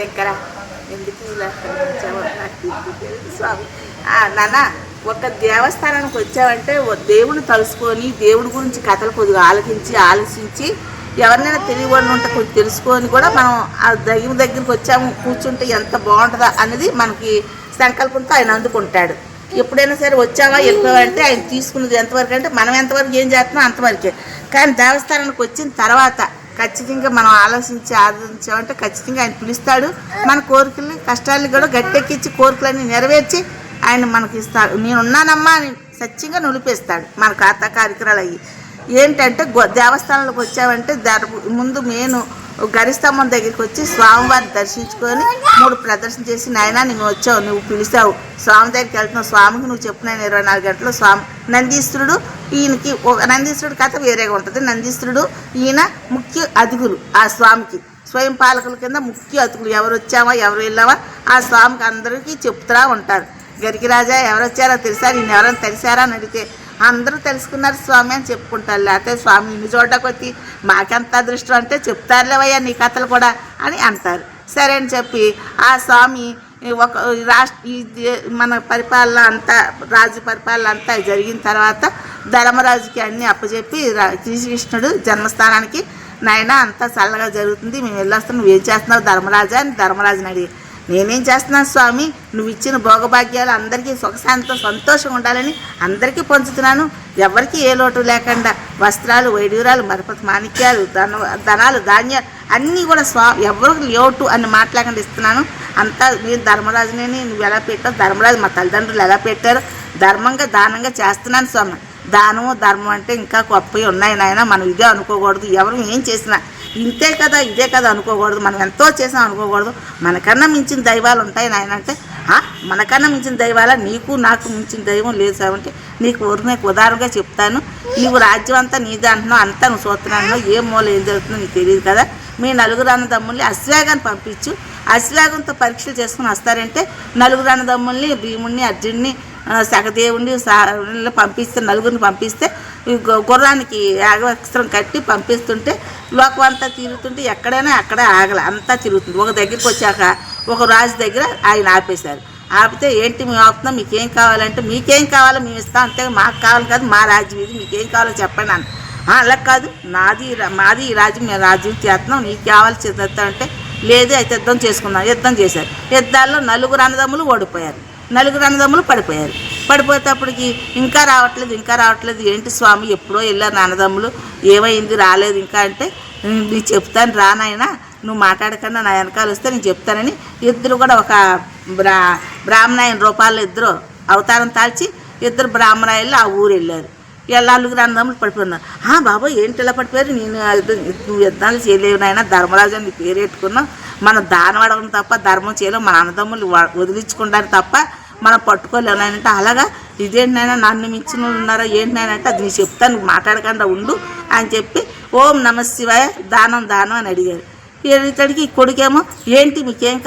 శంకర ఎందుకు ఇలా వచ్చావో నాకు తెలియదు స్వామి. నాన్న ఒక దేవస్థానానికి వచ్చావంటే దేవుని తలుసుకొని దేవుడి గురించి కథలు కొద్దిగా ఆలోచించి ఎవరినైనా తెలియని ఉంటే కొంచెం తెలుసుకొని కూడా మనం ఆ దైవం దగ్గరికి వచ్చాము కూర్చుంటే ఎంత బాగుంటుందా అనేది మనకి సంకల్పంతో ఆయన అందుకుంటాడు. ఎప్పుడైనా సరే వచ్చావా వెళ్ళిపోవాలంటే ఆయన తీసుకున్నది ఎంతవరకు అంటే మనం ఎంతవరకు ఏం చేస్తున్నాం అంతవరకే. కానీ దేవస్థానానికి వచ్చిన తర్వాత ఖచ్చితంగా మనం ఆలోచించామంటే ఖచ్చితంగా ఆయన పిలుస్తాడు. మన కోరికల్ని కష్టాలని కూడా గట్టెక్కించి కోరికలన్నీ నెరవేర్చి ఆయన మనకి ఇస్తాడు. నేనున్నానమ్మా అని సత్యంగా నిలిపేస్తాడు మన ఖాతా కార్యక్రమాలు అయ్యి. ఏంటంటే దేవస్థానంలోకి వచ్చామంటే ముందు నేను గరిస్తంభం దగ్గరికి వచ్చి స్వామివారిని దర్శించుకొని 3 ప్రదర్శన చేసి నాయన నువ్వు వచ్చావు, నువ్వు పిలిచావు, స్వామి దగ్గరికి వెళ్తున్నావు, స్వామికి నువ్వు చెప్పిన 24 గంటలు స్వామి నందీశ్వరుడు ఈయనకి నందీశ్వరుడు కథ వేరేగా ఉంటుంది. నందీశ్వరుడు ఈయన ముఖ్య అతిథులు ఆ స్వామికి, స్వయం పాలకుల కింద ముఖ్య అతిథులు. ఎవరు వచ్చామా ఎవరు వెళ్ళామా ఆ స్వామికి అందరికీ చెప్తూ ఉంటారు. గరికిరాజా ఎవరు వచ్చారో తెలుసా, నేను ఎవరైనా తెలిసారా అని అడిగితే అందరూ తెలుసుకున్నారు స్వామి అని చెప్పుకుంటారు. లేకపోతే స్వామి ఇన్ని చోటకు వచ్చి మాకెంత అదృష్టం అంటే చెప్తారులేవయ్యా నీ కథలు కూడా అని అంటారు. సరే అని చెప్పి ఆ స్వామి ఒక మన పరిపాలన అంతా రాజు పరిపాలన అంతా జరిగిన తర్వాత ధర్మరాజుకి అన్నీ అప్పచెప్పి శ్రీకృష్ణుడు జన్మస్థానానికి నాయన అంతా చల్లగా జరుగుతుంది, మేము వెళ్ళొస్తాం, నువ్వేం చేస్తున్నావు ధర్మరాజా అని ధర్మరాజుని అడిగి నేనేం చేస్తున్నాను స్వామి, నువ్వు ఇచ్చిన భోగభాగ్యాలు అందరికీ సుఖశాంతం సంతోషంగా ఉండాలని అందరికీ పంచుతున్నాను, ఎవరికి ఏ లోటు లేకుండా వస్త్రాలు వైడూరాలు మరపతి మాణిక్యాలు ధనాలు ధాన్యాలు అన్నీ కూడా ఎవరికి లోటు అని మాట్లాడకుండా ఇస్తున్నాను. అంతా నేను ధర్మరాజుని నువ్వు ఎలా పెట్టావు, ధర్మరాజు మా తల్లిదండ్రులు ఎలా పెట్టారో ధర్మంగా దానంగా చేస్తున్నాను స్వామి. దానము ధర్మం అంటే ఇంకా గొప్పవి ఉన్నాయి నాయన, మనం ఇదే అనుకోకూడదు, ఎవరు ఏం చేసినా ఇంతే కదా ఇదే కదా అనుకోకూడదు, మనం ఎంతో చేసాం అనుకోకూడదు, మనకన్నా మించిన దైవాలు ఉంటాయి నాయన అంటే మనకన్నా మించిన దైవాల నీకు నాకు మించిన దైవం లేదు సామంటే నీకు ఉదాహరణగా చెప్తాను. నీవు రాజ్యం అంతా నీదే అంటున్నావు, అంతా నువ్వు చూస్తున్నాను, ఏ మూల ఏం జరుగుతుందో నీకు తెలియదు కదా. మీ 4 అన్నదమ్ముల్ని అశ్వేగాన్ని పంపించు, అశ్వేగంతో పరీక్షలు చేసుకుని వస్తారంటే 4 అన్నదమ్ముల్ని భీముడిని అర్జున్ని సహదేవుడిని పంపిస్తే 4 పంపిస్తే గుర్రానికి యాగవస్త్రం కట్టి పంపిస్తుంటే లోకం అంతా తిరుగుతుంటే ఎక్కడైనా అక్కడే ఆగల అంతా తిరుగుతుంది. ఒక దగ్గరికి వచ్చాక ఒక రాజు దగ్గర ఆయన ఆపేశారు. ఆపితే ఏంటి మేము ఆపుతున్నాం, మీకేం కావాలంటే మీకేం కావాలో మేము ఇస్తాం, అంతే మాకు కావాలి కాదు మా రాజ్యం ఇది, మీకేం కావాలో చెప్పండి అన్న. అలా కాదు మాది ఈ రాజ్యం, మేము రాజ్యం చేస్తున్నాం, నీకు కావాలి చేస్తామంటే లేదు అయితే యుద్ధం చేసుకున్నాం. యుద్ధం చేశారు. యుద్ధాల్లో 4 అన్నదమ్ములు ఓడిపోయారు, 4 అన్నదమ్ములు పడిపోయారు. పడిపోయేటప్పటికి ఇంకా రావట్లేదు ఏంటి స్వామి ఎప్పుడో వెళ్ళారు అన్నదమ్ములు, ఏమైంది రాలేదు ఇంకా అంటే నేను చెప్తాను రానాయన, నువ్వు మాట్లాడకుండా నా వెనకాల వస్తే నేను చెప్తానని ఇద్దరు కూడా ఒక బ్రాహ్మణాయన రూపాల్లో ఇద్దరు అవతారం తాల్చి 2 బ్రాహ్మణాయలు ఆ ఊరు వెళ్ళారు. 4 అన్నదమ్ములు పడిపోయినారు. బాబా ఏంటి ఇలా పడిపోయారు, నేను నువ్వు యుద్ధాలు చేయలేవు నాయన, ధర్మరాజు అని పేరు పెట్టుకున్నావు, మనం దానం అడగడం తప్ప ధర్మం చేయలేము, మన అన్నదమ్ములు వదిలించుకుంటారు తప్ప మనం పట్టుకోలేము నాయనంటే అలాగా ఇదేంటి నాయన నన్ను మించిన ఉన్నారో ఏంటి నాయనంటే అది నేను చెప్తాను నువ్వు మాట్లాడకుండా ఉండు అని చెప్పి ఓం నమ శివాయ దానం అని అడిగారు. ఇతడికి కొడుకేమో ఏంటి మీకేం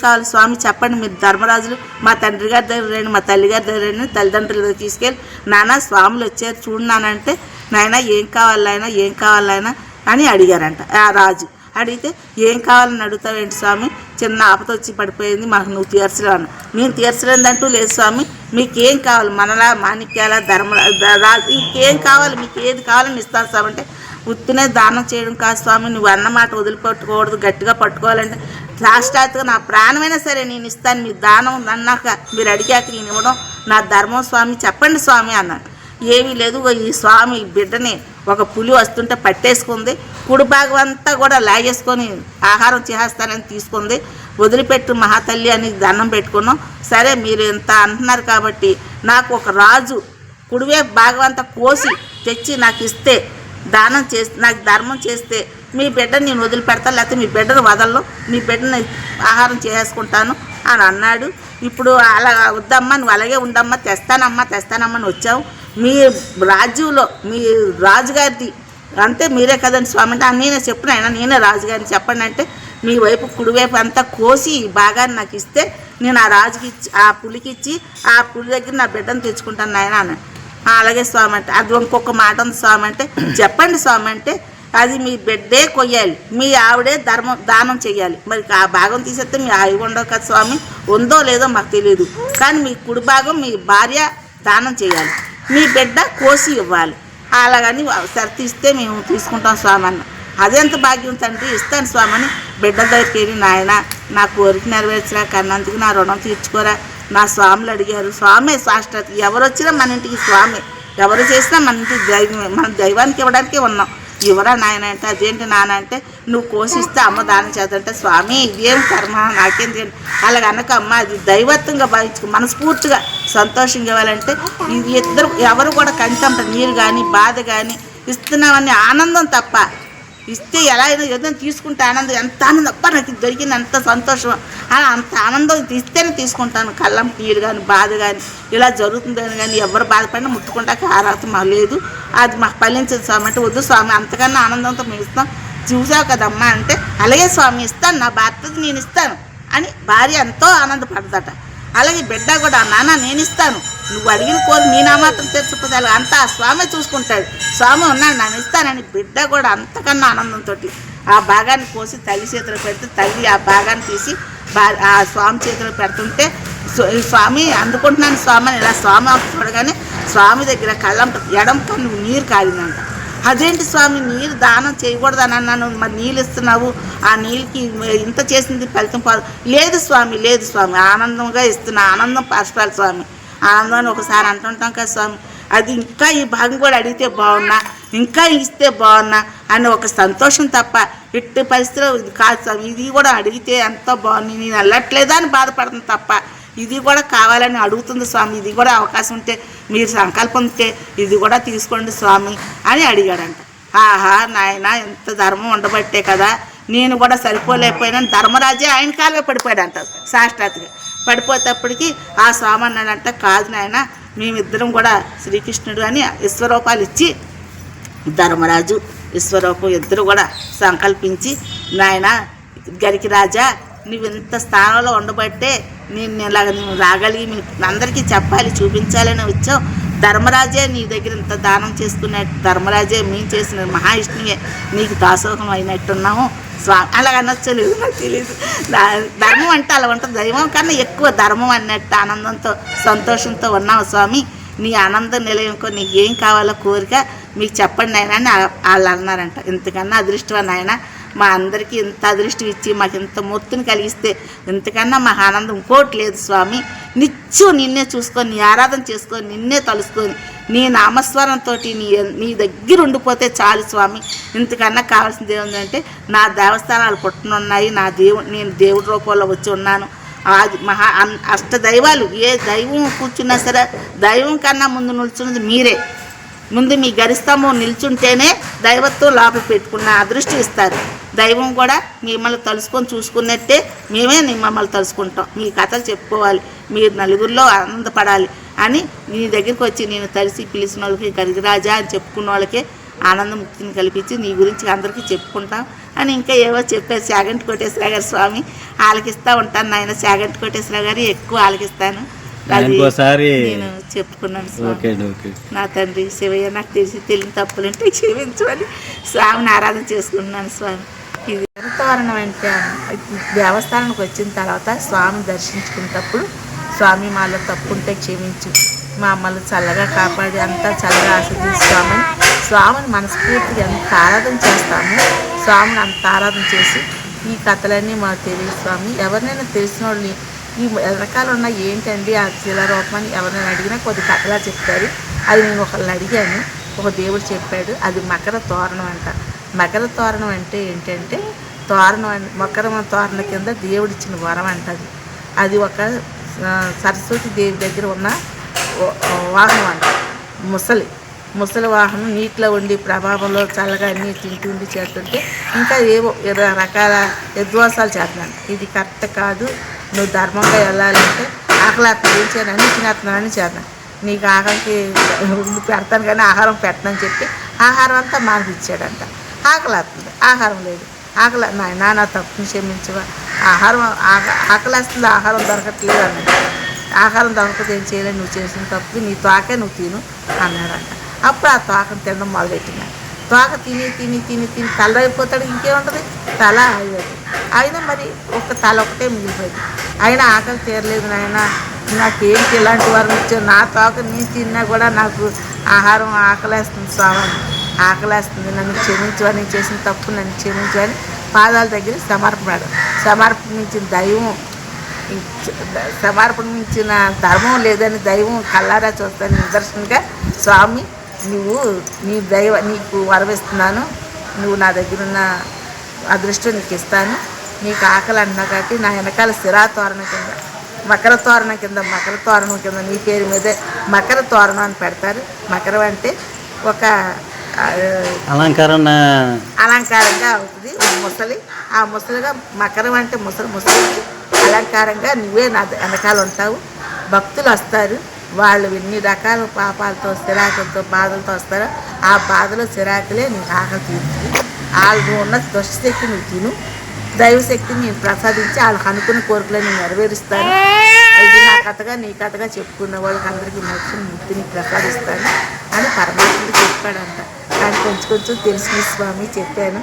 కావాలి స్వామి చెప్పండి, మీరు ధర్మరాజులు మా తండ్రి గారి దగ్గర రండి మా తల్లి గారి దగ్గర రండి తల్లిదండ్రుల దగ్గర తీసుకెళ్ళి నాన్న స్వాములు వచ్చారు చూడు నానంటే నాయన ఏం కావాలైనా అని అడిగారంట. ఆ రాజు అడిగితే ఏం కావాలని అడుగుతావేంటి స్వామి, చిన్న ఆపత వచ్చి పడిపోయింది మాకు నువ్వు తీర్చలేవు అన్న. నేను తీర్చలేదంటూ లేదు స్వామి, మీకేం కావాలి మనలా మాణిక్యాల రాజు ఇంకేం కావాలి మీకు ఏది కావాలని ఇస్తాను స్వామి అంటే ఉత్తినే దానం చేయడం కాదు స్వామి, నువ్వు అన్నమాట వదిలిపెట్టుకోకూడదు, గట్టిగా పట్టుకోవాలంటే సాక్షాత్తుగా నా ప్రాణమైనా సరే నేను ఇస్తాను, మీ దానం అన్నాక మీరు అడిగాక నేను ఇవ్వడం నా ధర్మం స్వామి చెప్పండి స్వామి అన్నాడు. ఏమీ లేదు, ఈ స్వామి బిడ్డని ఒక పులి వస్తుంటే పట్టేసుకుంది, కుడి భాగం అంతా కూడా లాగేసుకొని ఆహారం చేస్తానని తీసుకుంది, వదిలిపెట్టు మహాతల్లి అని దండం పెట్టుకున్నాం. సరే మీరు ఇంత అంటున్నారు కాబట్టి నాకు ఒక రాజు కుడివే భాగం అంతా కోసి తెచ్చి నాకు ఇస్తే దానం చేస్తే నాకు ధర్మం చేస్తే మీ బిడ్డని నేను వదిలిపెడతాను, లేకపోతే మీ బిడ్డను వదలను, మీ బిడ్డని ఆహారం చేసుకుంటాను అని అన్నాడు. ఇప్పుడు అలా వద్దమ్మా నువ్వు అలాగే ఉండమ్మా తెస్తానమ్మని వచ్చావు, మీ రాజ్యంలో మీ రాజుగారిది అంతే మీరే కదండి స్వామి అంటే నేనే చెప్పిన ఆయన నేనే రాజుగారిని చెప్పండి అంటే మీ వైపు కుడివైపు అంతా కోసి బాగా నాకు ఇస్తే నేను ఆ రాజుకి ఇచ్చి ఆ పులికి ఇచ్చి ఆ పులి దగ్గర నా బిడ్డను తెచ్చుకుంటాను నాయన అన్నాడు. అలాగే స్వామి అంటే అది ఇంకొక మాట ఉంది స్వామి అంటే చెప్పండి స్వామి అంటే అది మీ బిడ్డే కొయ్యాలి, మీ ఆవిడే దానం చెయ్యాలి. మరి ఆ భాగం తీసేస్తే మీ ఆవి ఉండవు కదా స్వామి, ఉందో లేదో మాకు తెలియదు. కానీ మీ కుడి భాగం మీ భార్య దానం చేయాలి, మీ బిడ్డ కోసి ఇవ్వాలి. అలాగని తీస్తే మేము తీసుకుంటాం స్వామి అన్న. అదెంత భాగ్యం తండ్రి, ఇస్తాను స్వామి అని బిడ్డ దగ్గరికి వెళ్ళి, నాయన నా కోరిక నెరవేర్చరా, కన్నందుకు నా రుణం తీర్చుకోరా. నా స్వాములు అడిగారు, స్వామి సాష్టాత్ ఎవరు వచ్చినా మన ఇంటికి స్వామి, ఎవరు చేసినా మన ఇంటికి దైవమే, మన దైవానికి ఇవ్వడానికే ఉన్నాం. ఎవరా నాయన అంటే, అదేంటి నాన్న అంటే, నువ్వు కోసిస్తే అమ్మ దానం చేద్దంటే, స్వామి ఇదేం కర్మ నాకేం తెలియదు అలాగ అనక అమ్మ, అది దైవత్వంగా భావించుకో, మనస్ఫూర్తిగా సంతోషంగా ఇవ్వాలంటే. ఇది ఇద్దరు ఎవరు కూడా కంటంట నీరు కానీ బాధ కానీ ఇస్తున్నామని ఆనందం తప్ప, ఇస్తే ఎలా అయినా ఏదైనా తీసుకుంటే ఆనందం, ఎంత ఆనందం అప్ప నాకు దొరికింది అంత సంతోషం, అంత ఆనందం ఇస్తేనే తీసుకుంటాను. కళ్ళం నీరు కానీ బాధ కానీ ఇలా జరుగుతుందని కానీ ఎవరు బాధపడినా ముట్టుకుంటాక అర్హత మాకు లేదు, అది మాకు ఫలించదు స్వామి అంటే, వద్దు స్వామి అంతకన్నా ఆనందంతో మేము ఇస్తాం, చూసావు కదమ్మా అంటే, అలాగే స్వామి ఇస్తాను, నా భర్తది నేను ఇస్తాను అని భార్య ఎంతో ఆనందపడదట. అలాగే బిడ్డ కూడా, నాన్న నేను ఇస్తాను, నువ్వు అడిగిన కోరి నీ నా మాత్రం తెచ్చుకోవాలి అంతా ఆ స్వామి చూసుకుంటాడు, స్వామి ఉన్నాడు నేను ఇస్తానని బిడ్డ కూడా అంతకన్నా ఆనందంతో ఆ భాగాన్ని కోసి తల్లి చేతిలో పెడితే, తల్లి ఆ భాగాన్ని తీసి ఆ స్వామి చేతిలో పెడుతుంటే, స్వామి అందుకుంటున్నాను స్వామి అని ఇలా స్వామి చూడగానే స్వామి దగ్గర కళ్ళం ఎడం కన్ను నీరు కాలిందంట. అదేంటి స్వామి నీరు దానం చేయకూడదని అన్నాను, మరి నీళ్ళు ఇస్తున్నావు, ఆ నీళ్ళకి ఇంత చేసింది ఫలితం పోదు. లేదు స్వామి లేదు స్వామి, ఆనందంగా ఇస్తున్నా, ఆనందం పరచాలి స్వామి, ఆనందం అని ఒకసారి అంటుంటాం కదా స్వామి. అది ఇంకా ఈ భాగం కూడా అడిగితే బాగున్నా, ఇంకా ఇస్తే బాగున్నా అని ఒక సంతోషం తప్ప, ఎట్టి పరిస్థితిలో ఇది కాదు స్వామి, ఇది కూడా అడిగితే ఎంతో బాగుంది, నేను వెళ్ళట్లేదా అని బాధపడుతుంది తప్ప, ఇది కూడా కావాలని అడుగుతుంది స్వామి, ఇది కూడా అవకాశం ఉంటే మీరు సంకల్పం ఉంటే ఇది కూడా తీసుకోండి స్వామి అని అడిగాడంట. ఆహా నాయన ఎంత ధర్మం ఉండబట్టే కదా నేను కూడా సరిపోలేకపోయినా, ధర్మరాజే ఆయన కాలుగా పడిపోయాడంట సాష్టాత్గా. పడిపోయేటప్పటికి ఆ స్వామి అన్నాడంట, కాదు నాయన మేమిద్దరం కూడా శ్రీకృష్ణుడు అని విశ్వరూపాలు ఇచ్చి, ధర్మరాజు విశ్వరూపం ఇద్దరు కూడా సంకల్పించి, నాయన గరికి రాజా నువ్వు ఇంత స్థానంలో ఉండబట్టే నేను ఇలాగ నువ్వు రాగలిగి మీ అందరికీ చెప్పాలి చూపించాలని వచ్చావు, ధర్మరాజే నీ దగ్గర ఇంత దానం చేసుకునే ధర్మరాజే మేము చేసిన మహావిష్ణువే నీకు దాసోహం అయినట్టున్నాము స్వామి. అలాగ అనొచ్చలేదు నాకు తెలియదు, ధర్మం అంటే అలా ఉంటుంది, దైవం కన్నా ఎక్కువ ధర్మం అన్నట్టు ఆనందంతో సంతోషంతో ఉన్నావు స్వామి, నీ ఆనందం నిలయంకో నీకు ఏం కావాలో కోరిక మీకు చెప్పండి ఆయన అని వాళ్ళు అన్నారంట. ఇంతకన్నా అదృష్టం ఆయన, మా అందరికీ ఇంత అదృష్టం ఇచ్చి మాకు ఇంత మూర్తిని కలిగిస్తే ఇంతకన్నా మాకు ఆనందం ఇంకోటి లేదు స్వామి. నిత్యం నిన్నే చూసుకొని, నీ ఆరాధన చేసుకొని, నిన్నే తలుసుకొని, నీ నామస్వరంతో నీ దగ్గర ఉండిపోతే చాలు స్వామి. ఇంతకన్నా కావాల్సింది ఏముందంటే, నా దేవస్థానాలు పుట్టనున్నాయి, నేను దేవుడి రూపంలో వచ్చి ఉన్నాను, అది అష్టదైవాలు ఏ దైవం కూర్చున్నా సరే దైవం కన్నా ముందు నిల్చున్నది మీరే. ముందు మీ గరిస్తమం నిల్చుంటేనే దైవత్వం లోపల పెట్టుకున్న అదృష్టం ఇస్తారు. దైవం కూడా మిమ్మల్ని తలుసుకొని చూసుకున్నట్టే మేమే మిమ్మల్ని తలుసుకుంటాం, మీ కథలు చెప్పుకోవాలి, మీరు నలుగురిలో ఆనందపడాలి అని నీ దగ్గరికి వచ్చి నేను తలిసి పిలిచిన వాళ్ళకి గరిరాజా అని చెప్పుకున్న వాళ్ళకే ఆనంద ముక్తిని కల్పించి నీ గురించి అందరికీ చెప్పుకుంటాం అని ఇంకా ఏవో చెప్పారు. చాగంటి కోటేశ్వర గారు స్వామి ఆలకిస్తూ ఉంటాను నాయన, చాగంటి కోటేశ్వర గారు ఎక్కువ ఆలకిస్తాను, నేను చెప్పుకున్నాను స్వామి. నా తండ్రి శివయ్య నాకు తెలియని తప్పులుంటే క్షమించమని స్వామిని ఆరాధన చేసుకుంటున్నాను స్వామి. ఇది ఎంతవరణం అంటే, దేవస్థానానికి వచ్చిన తర్వాత స్వామిని దర్శించుకునేటప్పుడు, స్వామి మాలో తప్పుంటే క్షమించు, మా అమ్మలు చల్లగా కాపాడి అంతా చల్లగా ఆస్వాదిస్తామని స్వామిని మనస్ఫూర్తిగా ఎంత ఆరాధన చేస్తాము. స్వామిని అంత ఆరాధన చేసి ఈ కథలన్నీ మాకు తెలియదు స్వామి. ఎవరినైనా తెలిసిన వాళ్ళని ఈ రకాలు ఉన్నాయి ఏంటండి ఆ శిలారూపం అని ఎవరైనా అడిగినా కొద్ది కథలా చెప్తారు. అది నేను ఒకళ్ళని అడిగాను, ఒక దేవుడు చెప్పాడు, అది మకర తోరణం అంట. మకర తోరణం అంటే ఏంటంటే, మకర తోరణ కింద దేవుడిచ్చిన వరం అంటది. అది ఒక సరస్వతి దేవి దగ్గర ఉన్న వాహనం అంట, ముసలి వాహనం నీటిలో ఉండి ప్రభావంలో చల్లగా అన్నీ తింటుండి చేస్తుంటే ఇంకా ఏవో రకాల యద్వాసాలు చేస్తున్నాను. ఇది కరెక్ట్ కాదు, నువ్వు ధర్మంగా వెళ్ళాలంటే ఆకలాత్మ ఏం చేయాలి అన్ని తినేస్తున్నానని చేద్దాను, నీకు ఆకలికి పెడతాను కానీ ఆహారం పెట్టనని చెప్పి ఆహారం అంతా మాకు ఇచ్చాడంట. ఆకలాస్తుంది, ఆహారం లేదు, నాన్న తప్పుని క్షమించవా, ఆకలిస్తుంది, ఆహారం దొరకట్లేదు అన్నాడు. ఆహారం దొరకదు ఏం చేయలేదు, నువ్వు చేసిన తప్పు, నీ తోకే నువ్వు తిను అన్నాడంట. అప్పుడు ఆ తోకను తినడం మొదలెట్టినాడు. తోక తిని తిని తిని తిని తల అయిపోతాడు, ఇంకేముంటుంది తల అయ్యేది. అయినా మరి ఒక తల ఒకటే మిగిలిపోయింది. అయినా ఆకలి తీరలేదు నాయన, నాకేంటి ఇలాంటి వారిని ఇచ్చారు, నా తోక నేను తిన్నా కూడా నాకు ఆహారం ఆకలేస్తుంది స్వామి, ఆకలేస్తుంది, నన్ను క్షమించవని, చేసిన తప్పు నన్ను క్షమించవని పాదాల దగ్గర సమర్పించిన దైవం, సమర్పించిన ధర్మం లేదని దైవం కల్లారా చూస్తాను నిదర్శనంగా, స్వామి నువ్వు నీ నీకు వరమిస్తున్నాను, నువ్వు నా దగ్గర ఉన్న అదృష్టం నీకు ఇస్తాను, నీకు ఆకలి అన్నా కాబట్టి నా వెనకాల శిరాతోరణం కింద మకర తోరణం కింద నీ పేరు మీదే మకర తోరణం అని పెడతారు. మకరం అంటే ఒక అలంకారంగా అవుతుంది ముసలి. ఆ ముసలిగా మకరం అంటే ముసలికి అలంకారంగా నువ్వే నా వెనకాల ఉంటావు. భక్తులు వస్తారు, వాళ్ళు ఎన్ని రకాల పాపాలతో చిరాకులతో బాధలతో వస్తారో ఆ బాధలో చిరాకులే నీకు ఆకలి తీరుతుంది. వాళ్ళు ఉన్న దుష్టశక్తి నువ్వు తిను, దైవశక్తిని నేను ప్రసాదించి వాళ్ళకి అనుకున్న కోరికలను నేను నెరవేరుస్తాను. ఇది నా కథగా నీ కథగా చెప్పుకున్న వాళ్ళకి అందరికీ మోక్షం ముక్తిని ప్రసాదిస్తాను అని పరమాత్ముడు చెప్పాడంట. కానీ కొంచెం తెలుసు స్వామి చెప్పాను.